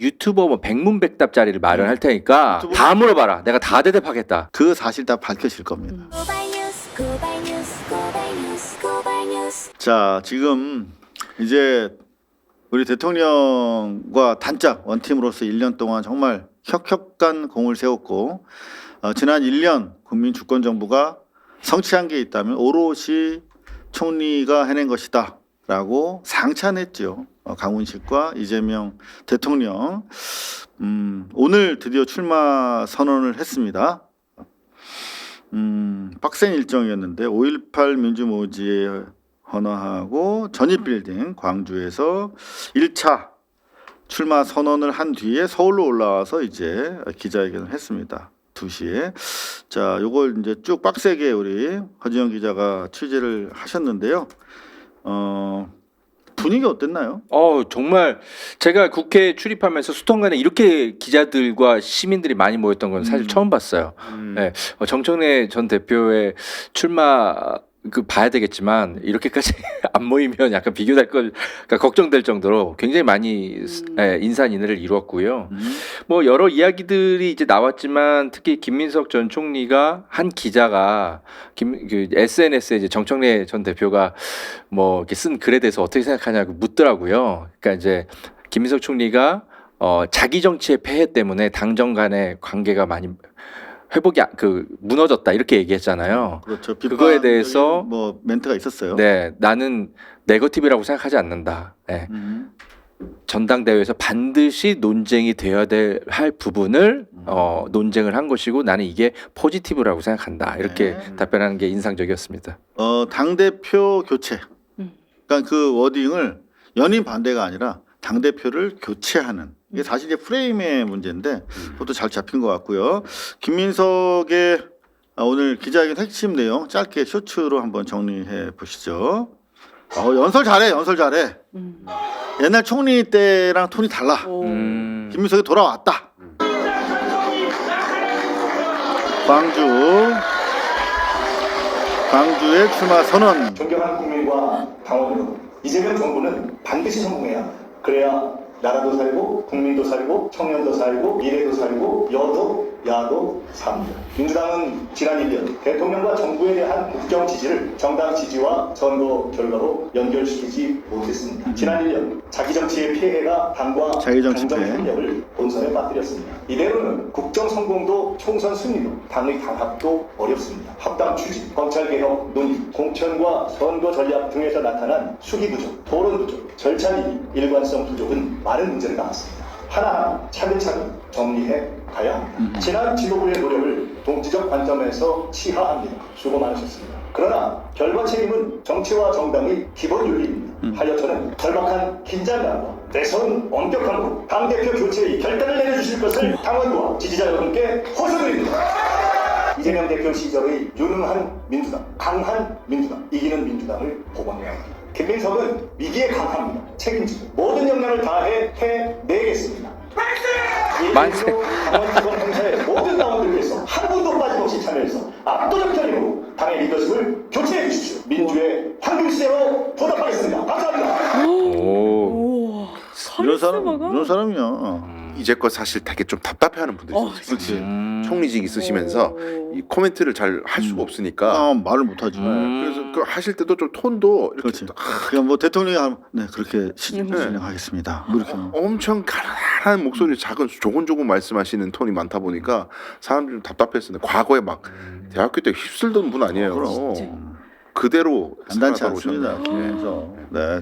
유튜버 뭐 백문백답짜리를 마련할 테니까 다 물어봐라. 내가 다 대답하겠다. 그 사실 다 밝혀질 겁니다. 자, 지금 이제 우리 대통령과 단짝 원팀으로서 1년 동안 정말 혁혁한 공을 세웠고 지난 1년 국민 주권 정부가 성취한 게 있다면 오롯이 총리가 해낸 것이다 라고 상찬했죠. 강훈식과 이재명 대통령 오늘 드디어 출마 선언을 했습니다. 빡센 일정이었는데 5.18 민주모지에 헌화하고 전입빌딩 광주에서 1차 출마 선언을 한 뒤에 서울로 올라와서 이제 기자회견을 했습니다. 2시에. 자, 요걸 이제 쭉 빡세게 우리 허지영 기자가 취재를 하셨는데요. 분위기 어땠나요? 정말 제가 국회 출입하면서 수통관에 이렇게 기자들과 시민들이 많이 모였던 건 사실 처음 봤어요. 네, 정청래 전 대표의 출마 봐야 되겠지만 이렇게까지 안 모이면 약간 비교될 걸 걱정될 정도로 굉장히 많이 인산인해를 이루었고요. 뭐 여러 이야기들이 이제 나왔지만 특히 김민석 전 총리가 한 기자가 SNS에 이제 정청래 전 대표가 뭐 이렇게 쓴 글에 대해서 어떻게 생각하냐고 묻더라고요. 그러니까 이제 김민석 총리가 자기 정치의 폐해 때문에 당정 간의 관계가 많이 회복이 무너졌다 이렇게 얘기했잖아요. 그렇죠. 그거에 대해서 뭐 멘트가 있었어요. 네, 나는 네거티브라고 생각하지 않는다. 네. 전당대회에서 반드시 논쟁이 되어야 할 부분을 논쟁을 한 것이고 나는 이게 포지티브라고 생각한다. 이렇게 답변하는 게 인상적이었습니다. 당 대표 교체. 그러니까 그 워딩을 연임 반대가 아니라 당 대표를 교체하는. 이게 사실 이제 프레임의 문제인데 그것도 잘 잡힌 것 같고요. 김민석의 오늘 기자회견 핵심 내용 짧게 쇼츠로 한번 정리해 보시죠. 연설 잘해. 옛날 총리 때랑 톤이 달라. 김민석이 돌아왔다. 광주의 출마 선언. 존경하는 국민과 당원 여러분, 이재명 정부는 반드시 성공해야 그래야 나라도 살고 국민도 살고 청년도 살고 미래도 살고 여도 야도 삽니다. 민주당은 지난 1년 대통령과 정부에 대한 국정 지지를 정당 지지와 선거 결과로 연결시키지 못했습니다. 지난 1년 자기 정치의 피해가 당과 당정 협력을 본선에 빠뜨렸습니다. 이대로는 국정 성공도 총선 승리도 당의 강합도 어렵습니다. 합당 추진, 검찰개혁 논의, 공천과 선거 전략 등에서 나타난 수기 부족, 토론 부족, 절차 미비, 일관성 부족은 많은 문제를 낳았습니다. 하나하나 차근차근 정리해 가야 합니다. 지난 지도부의 노력을 동지적 관점에서 치하합니다. 수고 많으셨습니다. 그러나 결과 책임은 정치와 정당의 기본 윤리입니다. 하여 저는 절박한 긴장감과 대선 엄격함으로 당대표 교체의 결단을 내려주실 것을 당원과 지지자 여러분께 호소드립니다. 이재명 대표 시절의 유능한 민주당, 강한 민주당, 이기는 민주당을 복원해야 합니다. 김민석은 위기에 강합니다. 책임지고 모든 역량을 다해 해내겠습니다. 만세! 당원 기본 행사에 모든 당원들 위해서 한 분도 빠짐없이 참여해서 압도적 편입으로 당의 리더십을 교체해 주십시오. 민주의 황금시대로 보답하겠습니다. 감사합니다. 이런 사람이야. 이제껏 사실 되게 좀 답답해하는 분들이 있어요. 그렇지. 총리직 있으시면서 이 코멘트를 잘 할 수가 없으니까 말을 못하지. 그래서 그 하실 때도 좀 톤도 이렇게 그렇지. 그냥 뭐 대통령이 하면 그렇게 진행하겠습니다. 뭐 이렇게 엄청 가난한 목소리 작은 조곤조곤 말씀하시는 톤이 많다 보니까 사람들이 좀 답답했었는데 과거에 막 대학교 때 휩쓸던 분 아니에요. 그럼. 그대로 간단치 살아가다 않습니다. 오셨네요. 네,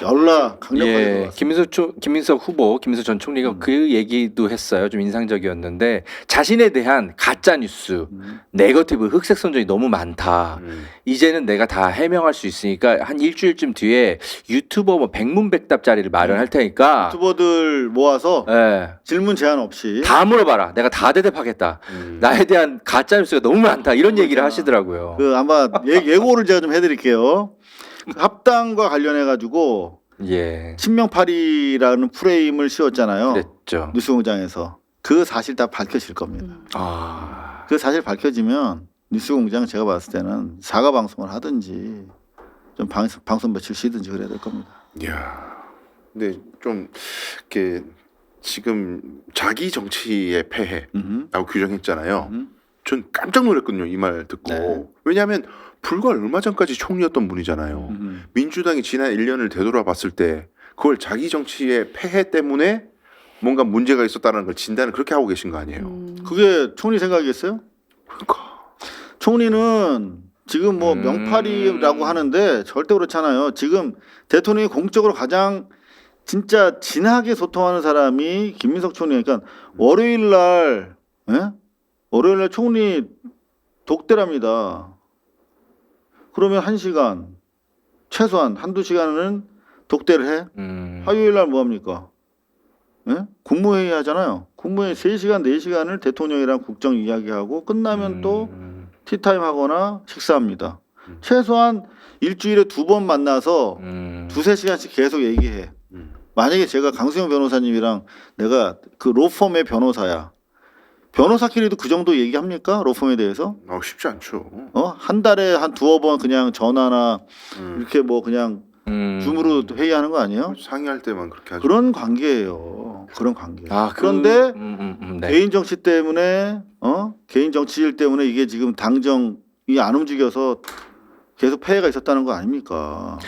연락 강력하게 김민석 후보, 김민석 전 총리가 그 얘기도 했어요. 좀 인상적이었는데 자신에 대한 가짜 뉴스, 네거티브, 흑색 선전이 너무 많다. 이제는 내가 다 해명할 수 있으니까 한 일주일쯤 뒤에 유튜버 뭐 백문백답짜리를 마련할 테니까 유튜버들 모아서 질문 제한 없이 다 물어봐라. 내가 다 대답하겠다. 나에 대한 가짜 뉴스가 너무 많다. 이런 얘기를 하시더라고요. 아마 예고를 제가 좀 해드릴게요. 합당과 관련해 가지고 친명파리라는 프레임을 씌웠잖아요. 그랬죠. 뉴스공장에서 그 사실 다 밝혀질 겁니다. 그 사실 밝혀지면 뉴스공장 제가 봤을 때는 사과 방송을 하든지 좀 방송 며칠 쉬든지 그래야 될 겁니다. 이야, 근데 좀 이렇게 지금 자기 정치의 폐해라고 음흠. 규정했잖아요. 음. 전 깜짝 놀랐거든요. 이 말 듣고. 네. 왜냐하면 불과 얼마 전까지 총리였던 분이잖아요. 음흠. 민주당이 지난 1년을 되돌아봤을 때 그걸 자기 정치의 폐해 때문에 뭔가 문제가 있었다는 걸 진단을 그렇게 하고 계신 거 아니에요. 그게 총리 생각이겠어요? 그러니까. 총리는 지금 뭐 명팔이라고 하는데 절대 그렇지 않아요. 지금 대통령이 공적으로 가장 진짜 진하게 소통하는 사람이 김민석 총리니까 월요일 날, 예? 월요일 날 총리 독대랍니다. 그러면 1시간, 최소한 한두 시간은 독대를 해. 화요일 날 뭐 합니까? 예? 국무회의 하잖아요. 국무회의 3시간, 4시간을 대통령이랑 국정 이야기하고 끝나면 또 티타임 하거나 식사합니다. 최소한 일주일에 2번 만나서 2-3시간씩 계속 얘기해. 만약에 제가 강수영 변호사님이랑 내가 그 로펌의 변호사야. 변호사끼리도 그 정도 얘기합니까? 로펌에 대해서? 쉽지 않죠. 한 달에 한 2-3번 그냥 전화나 이렇게 뭐 그냥 줌으로 회의하는 거 아니에요? 상의할 때만 그렇게 하죠. 그런 관계예요. 그런 관계. 아, 그런데 네. 개인 정치 때문에 개인 정치일 때문에 이게 지금 당정이 안 움직여서 계속 폐해가 있었다는 거 아닙니까?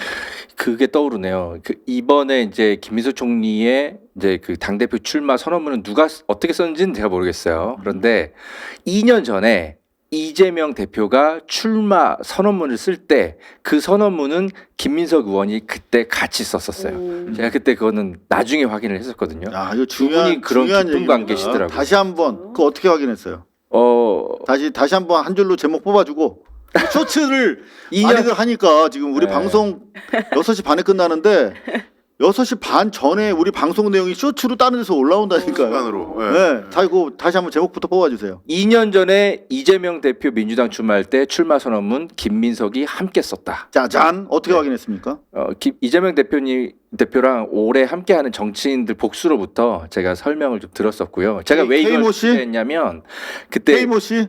그게 떠오르네요. 그 이번에 이제 김민석 총리의 이제 그 당대표 출마 선언문은 누가 어떻게 썼는지는 제가 모르겠어요. 그런데 2년 전에 이재명 대표가 출마 선언문을 쓸 때 그 선언문은 김민석 의원이 그때 같이 썼었어요. 제가 그때 그거는 나중에 확인을 했었거든요. 야, 이거 두 분이 그런 중요한 깊은 얘기입니다. 관계시더라고요. 다시 한번 그거 어떻게 확인했어요? 다시 한번 한 줄로 제목 뽑아주고 쇼츠를 2년 많이들 하니까 지금 우리 네. 방송 6시 반에 끝나는데 6시 반 전에 우리 방송 내용이 쇼츠로 다른 데서 올라온다니까요. 시간으로. 예. 네, 다시 한번 제목부터 뽑아주세요. 2년 전에 이재명 대표 민주당 출마할 때 출마 선언문 김민석이 함께 썼다. 짜잔 어떻게 네. 확인했습니까? 이재명 대표랑 오래 함께하는 정치인들 복수로부터 제가 설명을 좀 들었었고요. 제가 왜 이걸 K모 씨? 했냐면 그때 K모 씨?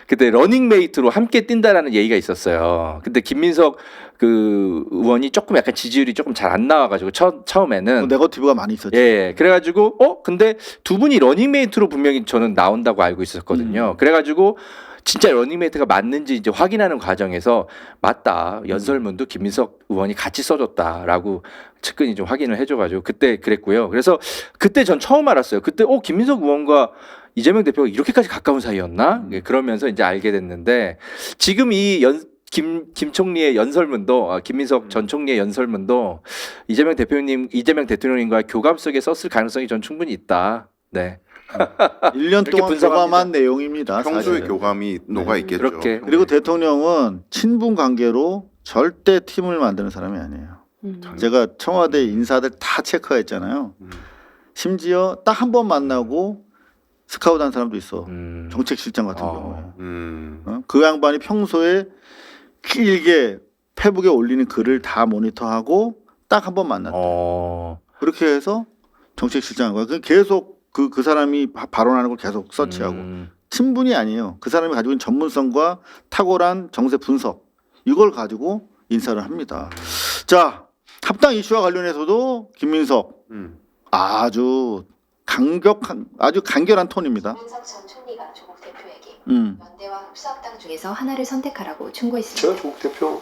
그때 러닝메이트로 함께 뛴다라는 얘기가 있었어요. 근데 김민석 그 의원이 조금 약간 지지율이 조금 잘 안 나와가지고 처음에는 네거티브가 많이 있었죠. 예, 그래가지고 근데 두 분이 러닝메이트로 분명히 저는 나온다고 알고 있었거든요. 그래가지고 진짜 러닝메이트가 맞는지 이제 확인하는 과정에서 맞다, 연설문도 김민석 의원이 같이 써줬다라고 측근이 좀 확인을 해줘가지고 그때 그랬고요. 그래서 그때 전 처음 알았어요. 그때 김민석 의원과 이재명 대표가 이렇게까지 가까운 사이였나? 예, 그러면서 이제 알게 됐는데 지금 이 김 총리의 연설문도 김민석 전 총리의 연설문도 이재명 대통령님과 교감 속에 썼을 가능성이 전 충분히 있다. 네. 1년 그렇게 동안 분석합니다. 교감한 내용입니다. 평소에 사실은. 교감이 녹아 있겠죠. 그렇게. 그리고 대통령은 친분 관계로 절대 팀을 만드는 사람이 아니에요. 제가 청와대 인사들 다 체크했잖아요. 심지어 딱 한 번 만나고 스카우트한 사람도 있어. 정책실장 같은 경우에. 그 양반이 평소에 길게 페북에 올리는 글을 다 모니터하고 딱 한 번 만났다. 그렇게 해서 정책실장한 거야. 계속 그 사람이 발언하는 걸 계속 서치하고. 친분이 아니에요. 그 사람이 가지고 있는 전문성과 탁월한 정세 분석 이걸 가지고 인사를 합니다. 자, 합당 이슈와 관련해서도 김민석 아주 간결한 톤입니다. 김민석 전 총리가 조국 대표에게 음. 연대와 흡수합당 중에서 하나를 선택하라고 충고했습니다. 제가 조국 대표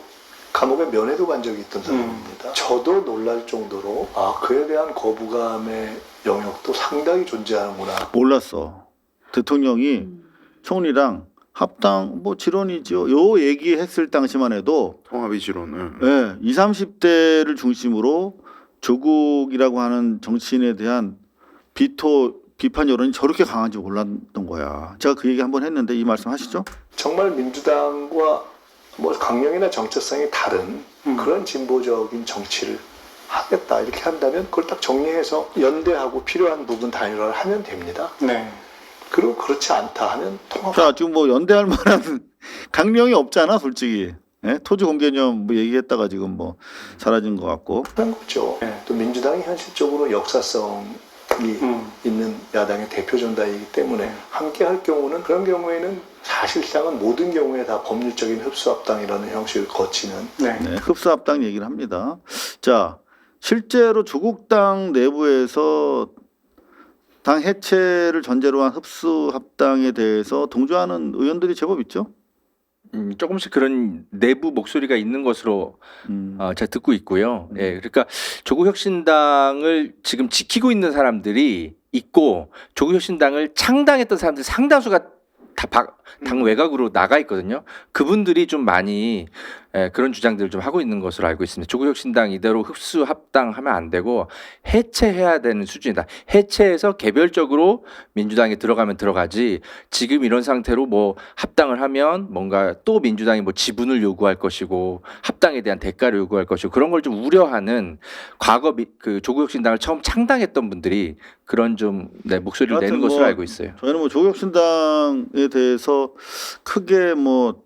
감옥에 면회도 간 적이 있던 사람입니다. 저도 놀랄 정도로 그에 대한 거부감의 영역도 상당히 존재하는구나. 몰랐어. 대통령이 총리랑 합당 뭐 지론이죠. 요 얘기했을 당시만 해도 통합의 지론. 예, 20-30대를 중심으로 조국이라고 하는 정치인에 대한 비판 여론이 저렇게 강한지 몰랐던 거야. 제가 그 얘기 한번 했는데 이 말씀 하시죠? 정말 민주당과 뭐 강령이나 정체성이 다른 그런 진보적인 정치를 하겠다 이렇게 한다면 그걸 딱 정리해서 연대하고 필요한 부분 단일화를 하면 됩니다. 네. 그리고 그렇지 않다 하면 통합. 자, 지금 뭐 연대할 만한 강령이 없잖아, 솔직히. 예? 토지 공개념 뭐 얘기했다가 지금 뭐 사라진 것 같고. 그런 거죠. 네. 또 민주당이 현실적으로 역사성이 있는 야당의 대표 전당이기 때문에 함께 할 경우는 그런 경우에는 사실상은 모든 경우에 다 법률적인 흡수합당이라는 형식을 거치는. 네. 네, 흡수합당 얘기를 합니다. 자, 실제로 조국당 내부에서 당 해체를 전제로 한 흡수 합당에 대해서 동조하는 의원들이 제법 있죠. 조금씩 그런 내부 목소리가 있는 것으로 제가 듣고 있고요. 예, 그러니까 조국혁신당을 지금 지키고 있는 사람들이 있고 조국혁신당을 창당했던 사람들 상당수가 다 당 외곽으로 나가 있거든요. 그분들이 좀 많이 그런 주장들을 좀 하고 있는 것으로 알고 있습니다. 조국혁신당 이대로 흡수 합당하면 안 되고 해체해야 되는 수준이다. 해체해서 개별적으로 민주당에 들어가면 들어가지 지금 이런 상태로 뭐 합당을 하면 뭔가 또 민주당이 뭐 지분을 요구할 것이고 합당에 대한 대가를 요구할 것이고 그런 걸 좀 우려하는 과거 그 조국혁신당을 처음 창당했던 분들이 그런 좀 목소리를 내는 것으로 알고 있어요. 저희는 뭐 조국혁신당에 대해서 크게 뭐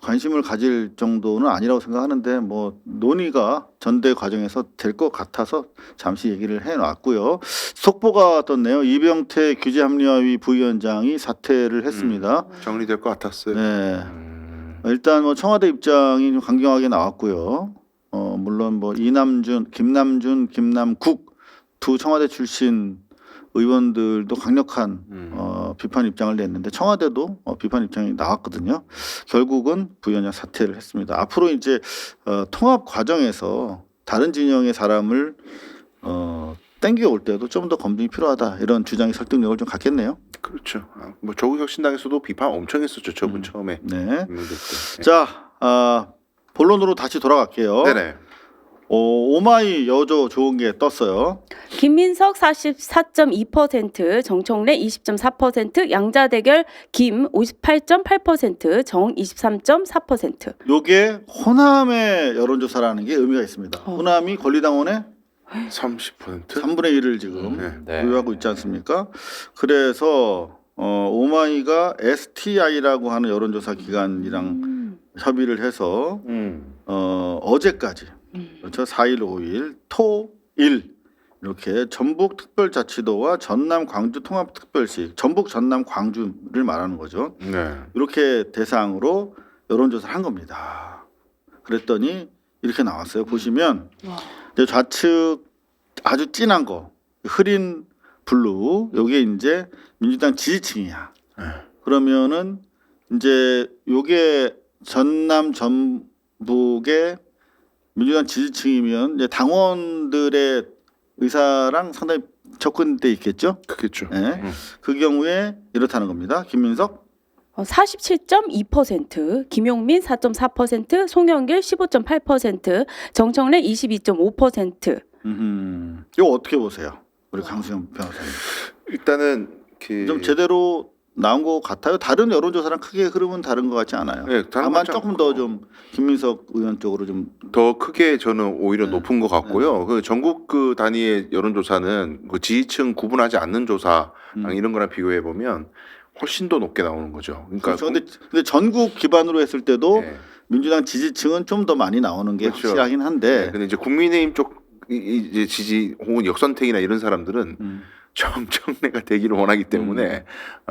관심을 가질 정도는 아니라고 생각하는데 뭐 논의가 전대 과정에서 될 것 같아서 잠시 얘기를 해놨고요. 속보가 떴네요. 이병태 규제합리화위 부위원장이 사퇴를 했습니다. 정리될 것 같았어요. 네. 일단 뭐 청와대 입장이 좀 강경하게 나왔고요. 물론 뭐 이남준, 김남국 두 청와대 출신 의원들도 강력한 비판 입장을 냈는데 청와대도 비판 입장이 나왔거든요. 결국은 부위원장 사퇴를 했습니다. 앞으로 이제 통합 과정에서 다른 진영의 사람을 땡겨올 때도 좀 더 검증이 필요하다 이런 주장이 설득력을 좀 갖겠네요. 그렇죠. 뭐 조국혁신당에서도 비판 엄청 했었죠. 저분 처음에. 네. 네. 자, 본론으로 다시 돌아갈게요. 네네. 오마이 여조 좋은 게 떴어요. 김민석 44.2%, 정청래 20.4%, 양자대결 김 58.8%, 정 23.4%. 요게 호남의 여론조사라는 게 의미가 있습니다. 호남이 권리당원의 30%. 3분의 1을 지금 네. 보유하고 있지 않습니까? 그래서 오마이가 STI라고 하는 여론조사 기관이랑 협의를 해서 어제까지 그렇죠. 4일, 5일, 토, 일 이렇게 전북 특별자치도와 전남 광주 통합특별시, 전북, 전남, 광주를 말하는 거죠. 네. 이렇게 대상으로 여론조사를 한 겁니다. 그랬더니 이렇게 나왔어요. 보시면 이제 좌측 아주 진한 거, 흐린 블루, 요게 이제 민주당 지지층이야. 그러면은 이제 요게 전남, 전북의 민주당 지지층이면 이제 당원들의 의사랑 상당히 접근돼 있겠죠. 그렇겠죠. 네. 그 경우에 이렇다는 겁니다. 김민석 47.2%, 김용민 4.4%, 송영길 15.8%, 정청래 22.5%. 이거 어떻게 보세요, 우리 강수영 변호사님? 일단은 좀 제대로 나온 것 같아요. 다른 여론조사랑 크게 흐름은 다른 것 같지 않아요. 네, 다른 다만 것 같지 조금 않고. 더 좀 김민석 의원 쪽으로 좀 더 크게 저는 오히려 네. 높은 것 같고요. 그 전국 그 단위의 여론조사는 그 지지층 구분하지 않는 조사 이런 거랑 비교해 보면 훨씬 더 높게 나오는 거죠. 그러니까 그렇죠. 근데 전국 기반으로 했을 때도 네. 민주당 지지층은 좀 더 많이 나오는 게 그렇죠. 확실하긴 한데 네, 근데 이제 국민의힘 쪽 이제 지지 혹은 역선택이나 이런 사람들은 정청래가 되기를 원하기 때문에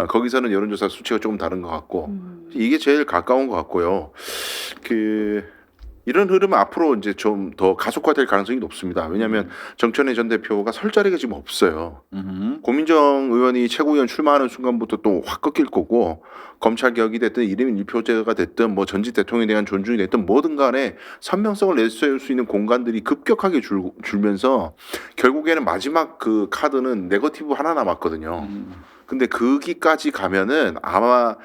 거기서는 여론조사 수치가 조금 다른 것 같고 이게 제일 가까운 것 같고요. 이런 흐름은 앞으로 이제 좀 더 가속화될 가능성이 높습니다. 왜냐하면 정청래 전 대표가 설 자리가 지금 없어요. 고민정 의원이 최고위원 출마하는 순간부터 또 확 꺾일 거고 검찰 개혁이 됐든 이름 일표제가 됐든 뭐 전직 대통령에 대한 존중이 됐든 뭐든 간에 선명성을 내세울 수 있는 공간들이 급격하게 줄면서 결국에는 마지막 그 카드는 네거티브 하나 남았거든요. 근데 거기까지 가면은 아마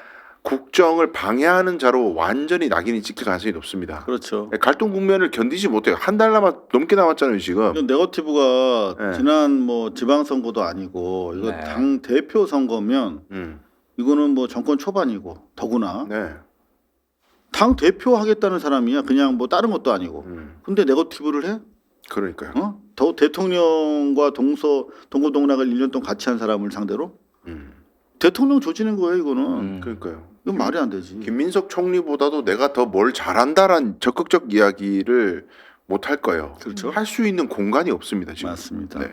국정을 방해하는 자로 완전히 낙인이 찍힐 가능성이 높습니다. 그렇죠. 갈등 국면을 견디지 못해요. 한 달 넘게 남았잖아요 지금. 이건 네거티브가 네. 지난 뭐 지방선거도 아니고 이거 네. 당 대표 선거면 이거는 뭐 정권 초반이고 더구나 네. 당 대표 하겠다는 사람이야. 그냥 뭐 다른 것도 아니고. 근데 네거티브를 해? 그러니까요. 더 대통령과 동고동락을 1년 동안 같이 한 사람을 상대로 대통령 조지는 거예요. 이거는. 그러니까요. 이건 말이 안 되지. 김민석 총리보다도 내가 더 뭘 잘한다란 적극적 이야기를 못 할 거예요. 그렇죠. 할 수 있는 공간이 없습니다 지금. 맞습니다. 네.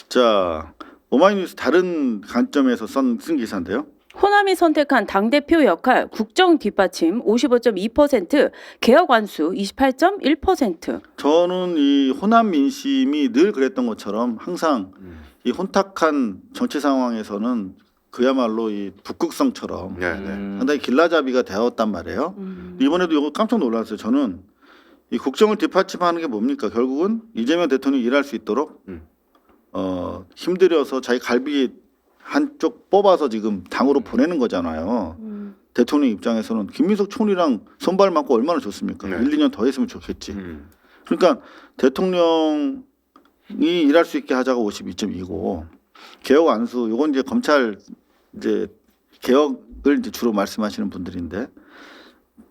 자, 오마이뉴스 다른 관점에서 쓴 기사인데요. 호남이 선택한 당대표 역할, 국정 뒷받침 55.2%, 개혁 완수 28.1%. 저는 이 호남 민심이 늘 그랬던 것처럼 항상 이 혼탁한 정치 상황에서는 그야말로 이 북극성처럼 네, 네. 상당히 길라잡이가 되었단 말이에요. 이번에도 이거 깜짝 놀랐어요. 저는 이 국정을 뒷받침하는 게 뭡니까? 결국은 이재명 대통령이 일할 수 있도록 힘들여서 자기 갈비 한쪽 뽑아서 지금 당으로 보내는 거잖아요. 대통령 입장에서는 김민석 총리랑 손발 맞고 얼마나 좋습니까? 네. 1, 2년 더 했으면 좋겠지. 그러니까 대통령이 일할 수 있게 하자가 52.2고 개혁 안수 요건 이제 검찰 이제 개혁을 이제 주로 말씀하시는 분들인데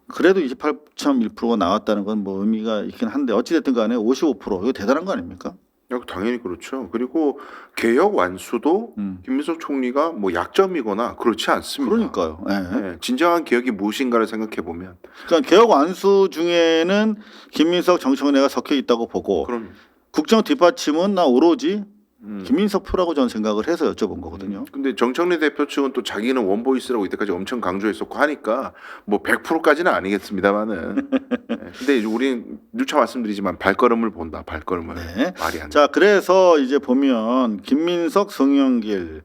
그래도 28.1%가 나왔다는 건 뭐 의미가 있긴 한데 어찌됐든 간에 55% 이거 대단한 거 아닙니까? 당연히 그렇죠. 그리고 개혁 완수도 김민석 총리가 뭐 약점이거나 그렇지 않습니다. 그러니까요. 예. 네, 진정한 개혁이 무엇인가를 생각해 보면 그러니까 개혁 완수 중에는 김민석 정청래가 섞여 있다고 보고 그럼 국정 뒷받침은 나 오로지 김민석 표라고 저는 생각을 해서 여쭤본 거거든요. 근데 정청래 대표 측은 또 자기는 원보이스라고 이때까지 엄청 강조했었고 하니까 뭐 100%까지는 아니겠습니다만은. 근데 우리는 누차 말씀드리지만 발걸음을 본다. 발걸음을. 네. 말이 안 돼. 자, 그래서 이제 보면 김민석, 송영길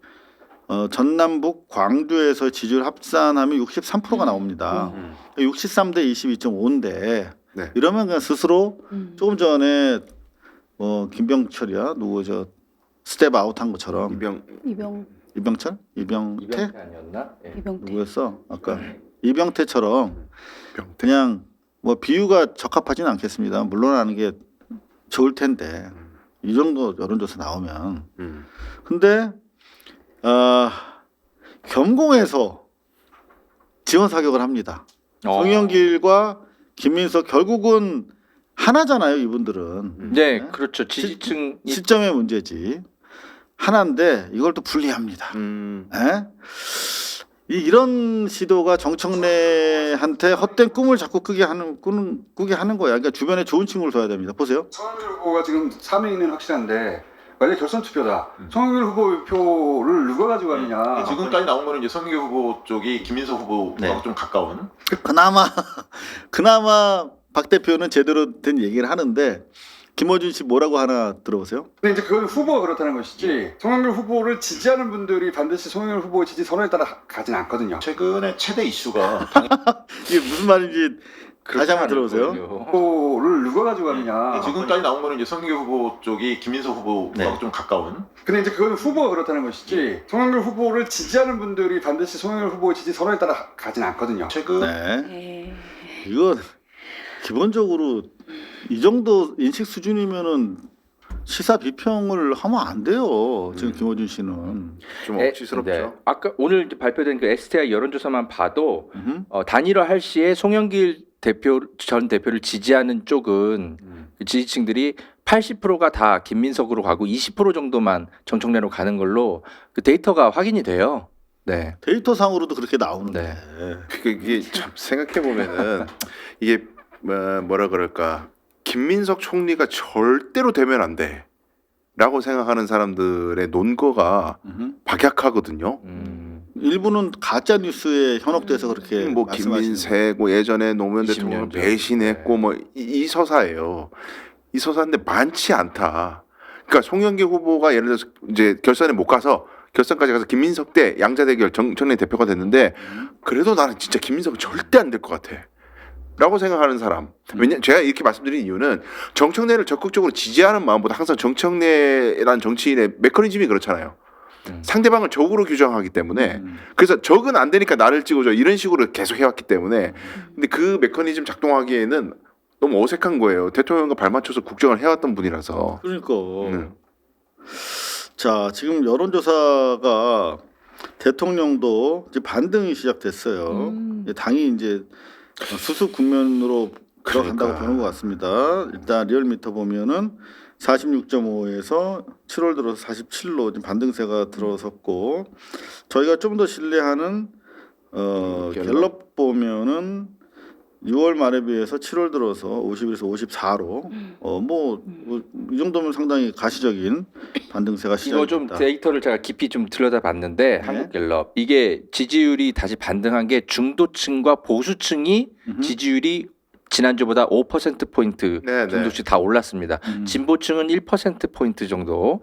전남북 광주에서 지지율 합산하면 63%가 나옵니다. 63대 22.5인데 네. 이러면 그냥 스스로 조금 전에 김병철이야 누구 저 스텝 아웃한 것처럼 이병철? 이병태? 아니었나? 예. 이병태. 누구였어? 아까 이병태처럼 병태. 그냥 뭐 비유가 적합하지는 않겠습니다. 물러나는 게 좋을 텐데 이 정도 여론조사 나오면 근데 겸공해서 지원 사격을 합니다. 송영길과 김민석 결국은 하나잖아요. 이분들은 네, 그렇죠. 지지층이 시점의 문제지. 하나인데 이걸 또 분리합니다. 에? 이런 시도가 정청래한테 헛된 꿈을 자꾸 꾸게 하는 거야. 그러니까 주변에 좋은 친구를 둬야 됩니다. 보세요. 송영길 후보가 지금 3위는 확실한데 만약 결선 투표다. 송영길 후보 표를 누가 가지고 가느냐. 지금까지 나온 거는 이제 송영길 후보 쪽이 김민석 후보하고 네. 좀 가까운. 그나마 박 대표는 제대로 된 얘기를 하는데 김어준 씨 뭐라고 하나 들어보세요. 근데 이제 그건 후보가 그렇다는 것이지. 송영길 후보를 지지하는 분들이 반드시 송영길 후보 지지 선언에 따라 가진 않거든요. 최근에 최대 이슈가 이게 무슨 말인지 다시 한번 들어보세요. 후보를 누가 가지고 가느냐. 지금까지 나온 거는 이제 송영길 후보 쪽이 김민석 후보하고 좀 가까운. 근데 이제 그건 후보가 그렇다는 것이지. 송영길 후보를 지지하는 분들이 반드시 송영길 후보 지지 선언에 따라 가진 않거든요. 최근 네. 이건 기본적으로 이 정도 인식 수준이면은 시사 비평을 하면 안 돼요. 지금 김어준 씨는. 좀 억지스럽죠. 네. 아까 오늘 이제 발표된 그 STI 여론조사만 봐도 단일화할 시에 송영길 전 대표를 지지하는 쪽은 그 지지층들이 80%가 다 김민석으로 가고 20% 정도만 정청래로 가는 걸로 그 데이터가 확인이 돼요. 네. 데이터상으로도 그렇게 나오는데. 네. 이게 참 생각해 보면은 이게 뭐라 그럴까 김민석 총리가 절대로 되면 안 돼라고 생각하는 사람들의 논거가 박약하거든요. 일부는 가짜 뉴스에 현혹돼서 그렇게 뭐 말씀하시는 김민색 뭐 예전에 노무현 대통령 20년 전. 배신했고 뭐 이 서사예요. 이 서사인데 많지 않다. 그러니까 송영길 후보가 예를 들어서 이제 결선에 못 가서 결선까지 가서 김민석 대 양자 대결 정청래 대표가 됐는데 그래도 나는 진짜 김민석은 절대 안 될 것 같아. 라고 생각하는 사람. 왜냐 제가 이렇게 말씀드린 이유는 정청래를 적극적으로 지지하는 마음보다 항상 정청래라는 정치인의 메커니즘이 그렇잖아요. 상대방을 적으로 규정하기 때문에 그래서 적은 안 되니까 나를 찍어줘 이런 식으로 계속 해왔기 때문에 근데 그 메커니즘 작동하기에는 너무 어색한 거예요. 대통령과 발맞춰서 국정을 해왔던 분이라서. 그러니까. 자, 지금 여론조사가 대통령도 이제 반등이 시작됐어요. 당이 이제 수습 국면으로 들어간다고 보는 것 같습니다. 일단 리얼미터 보면은 46.5에서 7월 들어서 47로 지금 반등세가 들어섰고 저희가 좀 더 신뢰하는 갤럽 보면은 6월 말에 비해서 7월 들어서 51에서 54로 이 정도면 상당히 가시적인 반등세가 이거 좀 시작됐다. 데이터를 제가 깊이 좀 들여다봤는데 한국갤럽 이게 지지율이 다시 반등한 게 중도층과 보수층이 지지율이 지난주보다 5%포인트 네, 네. 정도씩 다 올랐습니다. 진보층은 1%포인트 정도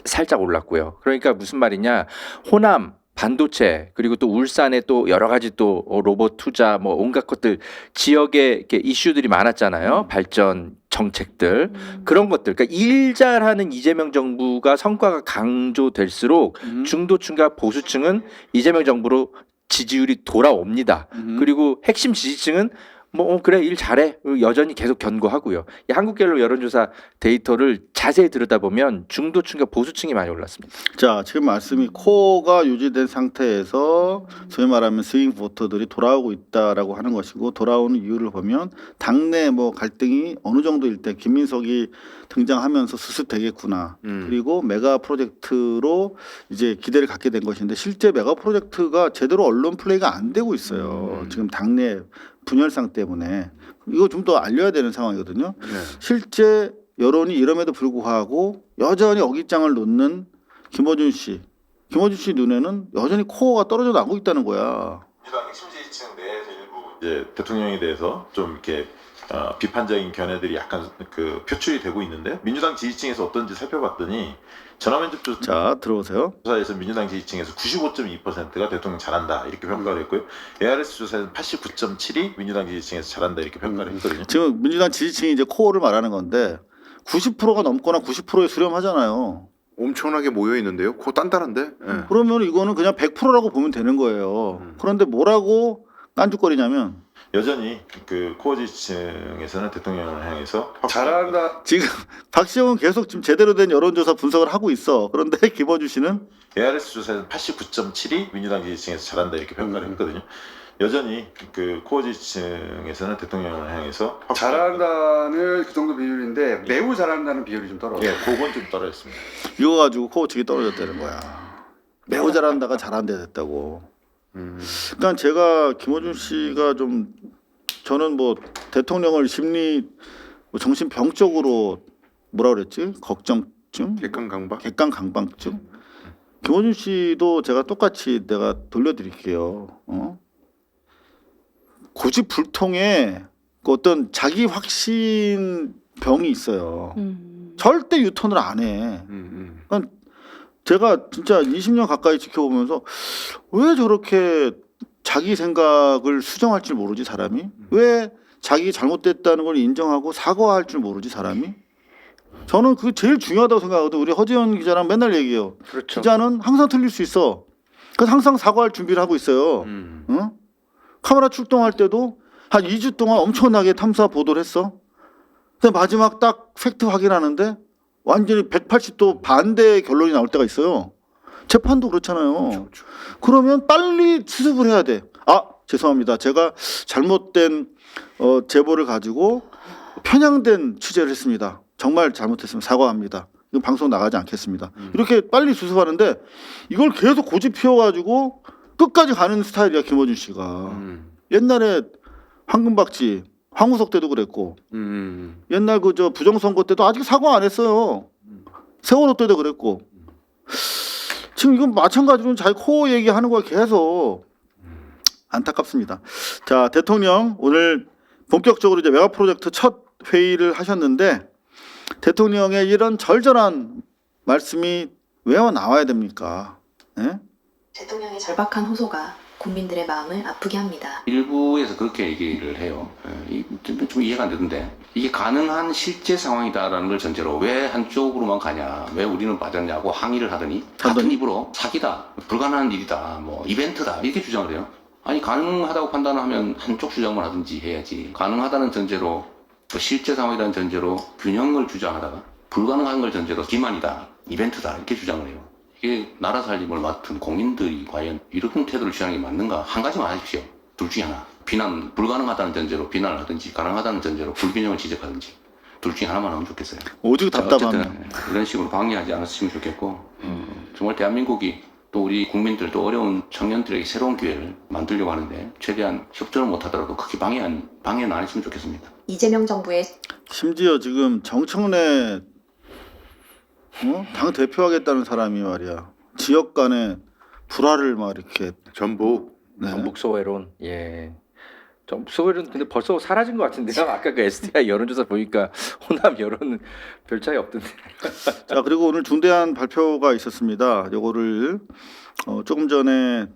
살짝 올랐고요. 그러니까 무슨 말이냐. 호남, 반도체 그리고 또 울산에 또 여러 가지 또 로봇 투자 뭐 온갖 것들 지역에 이렇게 이슈들이 많았잖아요. 발전 정책들 그런 것들. 그러니까 일 잘하는 이재명 정부가 성과가 강조될수록 중도층과 보수층은 이재명 정부로 지지율이 돌아옵니다. 그리고 핵심 지지층은 뭐 그래 일 잘해 여전히 계속 견고하고요. 이 한국갤럽 여론조사 데이터를 자세히 들여다보면 중도층과 보수층이 많이 올랐습니다. 자, 지금 말씀이 코어가 유지된 상태에서 소위 말하면 스윙 보터들이 돌아오고 있다라고 하는 것이고 돌아오는 이유를 보면 당내 뭐 갈등이 어느 정도일 때 김민석이 등장하면서 수습되겠구나. 그리고 메가 프로젝트로 이제 기대를 갖게 된 것인데 실제 메가 프로젝트가 제대로 언론 플레이가 안 되고 있어요. 지금 당내 분열상 때문에 이거 좀 더 알려야 되는 상황이거든요. 네. 실제 여론이 이럼에도 불구하고 여전히 어깃장을 놓는 김어준 씨 눈에는 여전히 코어가 떨어져 나고 있다는 거야. 민주당 핵심 지지층 내에서 일부 이제 대통령에 대해서 좀 이렇게 비판적인 견해들이 약간 그 표출이 되고 있는데 민주당 지지층에서 어떤지 살펴봤더니 전화면접 자, 들어오세요. 조사에서 민주당 지지층에서 95.2%가 대통령 잘한다 이렇게 평가를 했고요. ARS 조사에서 89.7이 민주당 지지층에서 잘한다 이렇게 평가를 했거든요. 지금 민주당 지지층이 이제 코어를 말하는 건데 90%가 넘거나 90%에 수렴하잖아요. 엄청나게 모여 있는데요. 코 단단한데. 예. 그러면 이거는 그냥 100%라고 보면 되는 거예요. 그런데 뭐라고 깐죽거리냐면 여전히 그 코어 지지층에서는 대통령을 향해서 잘한다. 지금 박시영은 계속 지금 제대로 된 여론조사 분석을 하고 있어. 그런데 김어준 씨는 ARS 조사에서 89.7이 민주당 지지층에서 잘한다 이렇게 평가를 했거든요. 여전히 그 코어 지지층에서는 대통령을 향해서 잘한다는 그 정도 비율인데 매우 잘한다는 비율이 좀 떨어져. 예, 그건 좀 떨어졌습니다. 이거 가지고 코어 측이 떨어졌다는 거야. 매우 잘한다가 잘한데 됐다고. 그러니까 제가 김어준 씨가 좀 저는 뭐 대통령을 심리 뭐 정신병적으로 뭐라 그랬지? 걱정증? 객관강박증? 김어준 씨도 제가 똑같이 내가 돌려드릴게요. 고집불통에 그 어떤 자기 확신 병이 있어요. 절대 유턴을 안 해. 그러니까 제가 진짜 20년 가까이 지켜보면서 왜 저렇게 자기 생각을 수정할 줄 모르지 사람이? 왜 자기 잘못됐다는 걸 인정하고 사과할 줄 모르지 사람이? 저는 그게 제일 중요하다고 생각하거든요. 우리 허지연 기자랑 맨날 얘기해요. 그렇죠. 기자는 항상 틀릴 수 있어. 그래서 항상 사과할 준비를 하고 있어요. 응? 카메라 출동할 때도 한 2주 동안 엄청나게 탐사 보도를 했어. 근데 마지막 딱 팩트 확인하는데 완전히 180도 반대 결론이 나올 때가 있어요. 재판도 그렇잖아요. 그러면 빨리 수습을 해야 돼. 아, 죄송합니다. 제가 잘못된 제보를 가지고 편향된 취재를 했습니다. 정말 잘못했습니다. 사과합니다. 이건 방송 나가지 않겠습니다. 이렇게 빨리 수습하는데 이걸 계속 고집 피워가지고 끝까지 가는 스타일이야 김어준 씨가. 옛날에 황금박쥐 황우석 때도 그랬고 옛날 그 저 부정선거 때도 아직 사과 안 했어요. 세월호 때도 그랬고 지금 이건 마찬가지로 자기 코어 얘기하는 거야 계속. 안타깝습니다. 자, 대통령 오늘 본격적으로 이제 메가 프로젝트 첫 회의를 하셨는데 대통령의 이런 절절한 말씀이 왜 나와야 됩니까? 예? 대통령의 절박한 호소가 국민들의 마음을 아프게 합니다. 일부에서 그렇게 얘기를 해요. 좀 이해가 안 되던데 이게 가능한 실제 상황이다라는 걸 전제로 왜 한쪽으로만 가냐, 왜 우리는 빠졌냐고 항의를 하더니 같은 입으로 사기다, 불가능한 일이다, 뭐 이벤트다 이렇게 주장을 해요. 아니 가능하다고 판단하면 한쪽 주장만 하든지 해야지. 가능하다는 전제로 실제 상황이라는 전제로 균형을 주장하다가 불가능한 걸 전제로 기만이다, 이벤트다 이렇게 주장을 해요. 이게 나라 살림을 맡은 공인들이 과연 이런 태도를 취하는 게 맞는가? 한 가지만 하십시오. 둘 중에 하나. 비난, 불가능하다는 전제로 비난을 하든지 가능하다는 전제로 불균형을 지적하든지 둘 중에 하나만 하면 좋겠어요. 오죽 답답하면. 어쨌든 이런 식으로 방해하지 않았으면 좋겠고 정말 대한민국이 또 우리 국민들 또 어려운 청년들에게 새로운 기회를 만들려고 하는데 최대한 협조를 못하더라도 크게 방해는 안 했으면 좋겠습니다. 이재명 정부의 심지어 지금 정청래 당 대표하겠다는 사람이 말이야 지역 간의 불화를 막 이렇게 전북 네. 전북 소외론. 예. 소결은 근데 벌써 사라진 것 같은데요. 아까 그 STI 여론조사 보니까 호남 여론은 별 차이 없던데. 자, 그리고 오늘 중대한 발표가 있었습니다. 요거를 조금 전에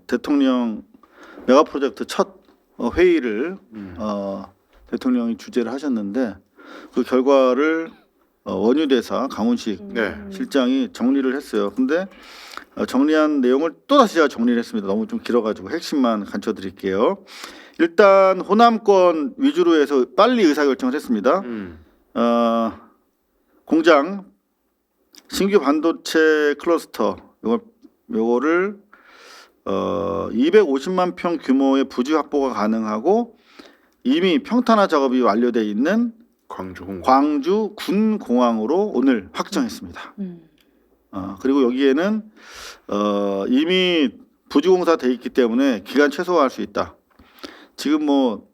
대통령 메가 프로젝트 첫 회의를 대통령이 주재를 하셨는데 그 결과를 원유대사 강훈식 네. 실장이 정리를 했어요. 근데 정리한 내용을 또 다시 제가 정리를 했습니다. 너무 좀 길어가지고 핵심만 간춰드릴게요. 일단 호남권 위주로 해서 빨리 의사결정을 했습니다. 공장 신규 반도체 클러스터 요거를 250만 평 규모의 부지 확보가 가능하고 이미 평탄화 작업이 완료돼 있는 광주 군공항으로 오늘 확정했습니다. 그리고 여기에는 이미 부지 공사 돼 있기 때문에 기간 최소화할 수 있다. 지금 뭐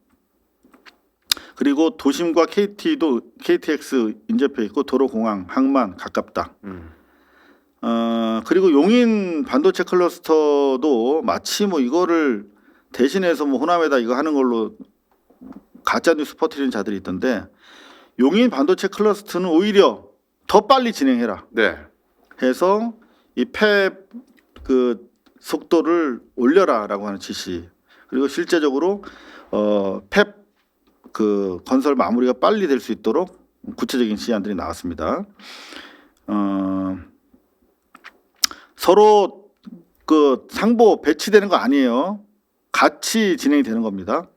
그리고 도심과 KT도 KTX 인접해 있고 도로공항, 항만 가깝다. 그리고 용인 반도체 클러스터도 마치 뭐 이거를 대신해서 뭐 호남에다 이거 하는 걸로 가짜 뉴스 퍼뜨리는 자들이 있던데 용인 반도체 클러스터는 오히려 더 빨리 진행해라. 네. 해서 이 팹 그 속도를 올려라라고 하는 지시. 그리고 실제적으로 팹 그 건설 마무리가 빨리 될 수 있도록 구체적인 시안들이 나왔습니다. 서로 그 상보 배치되는 거 아니에요. 같이 진행이 되는 겁니다.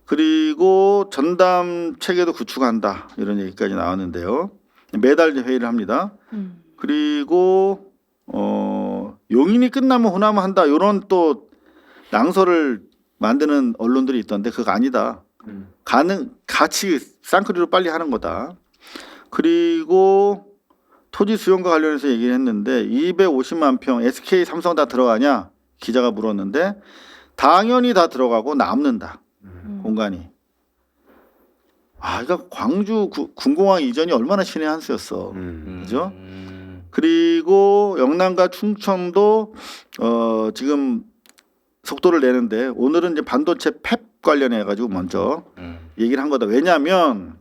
그리고 전담 체계도 구축한다 이런 얘기까지 나왔는데요. 매달 회의를 합니다. 그리고 용인이 끝나면 호남을 한다 이런 또 낭설을 만드는 언론들이 있던데 그거 아니다. 같이 쌍크리로 빨리 하는 거다. 그리고 토지 수용과 관련해서 얘기를 했는데 250만 평 SK 삼성 다 들어가냐 기자가 물었는데 당연히 다 들어가고 남는다. 공간이. 그러니까 광주 군공항 이전이 얼마나 신의 한 수였어. 그죠? 그리고 영남과 충청도 지금 속도를 내는데 오늘은 이제 반도체 팹 관련해 가지고 먼저 얘기를 한 거다. 왜냐하면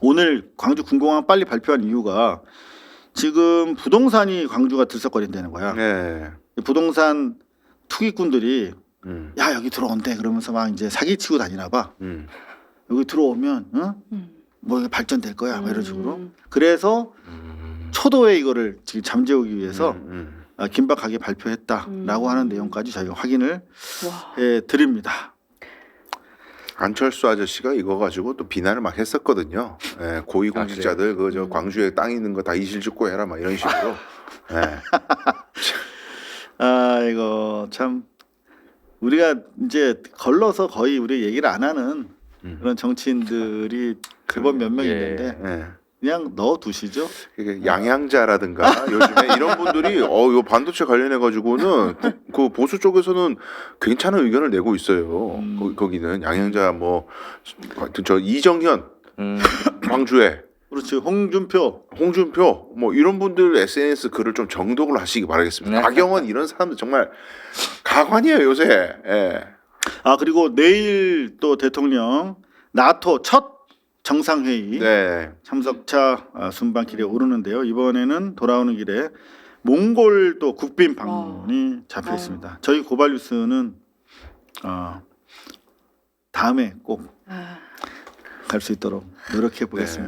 오늘 광주 군공항 빨리 발표한 이유가 지금 부동산이 광주가 들썩거린다는 거야. 네. 부동산 투기꾼들이 야 여기 들어온대 그러면서 막 이제 사기치고 다니나 봐. 여기 들어오면 뭐 이게 발전될 거야 뭐 이런 식으로. 그래서 초도에 이거를 지금 잠재우기 위해서 긴박하게 발표했다라고 하는 내용까지 저희가 확인을 드립니다. 안철수 아저씨가 이거 가지고 또 비난을 막 했었거든요. 예, 고위공직자들 그저 광주에 땅 있는 거 다 이실직고 해라 막 이런 식으로. 예. 이거 참 우리가 이제 걸러서 거의 우리 얘기를 안 하는 그런 정치인들이 그번 몇 명 있는데 예. 그냥 넣어 두시죠. 양양자라든가 요즘에 이런 분들이 요 반도체 관련해 가지고는 그 보수 쪽에서는 괜찮은 의견을 내고 있어요. 거기는 양양자 뭐 하여튼 저 이정현 광주에 그렇지. 홍준표 뭐 이런 분들 SNS 글을 좀 정독을 하시기 바라겠습니다. 나경원 이런 사람들 정말 가관이에요 요새. 예. 그리고 내일 또 대통령 나토 첫 정상회의 참석차 순방길에 오르는데요. 이번에는 돌아오는 길에 몽골 또 국빈 방문이 잡혀 있습니다. 저희 고발뉴스는 다음에 꼭 갈 수 있도록 노력해 보겠습니다.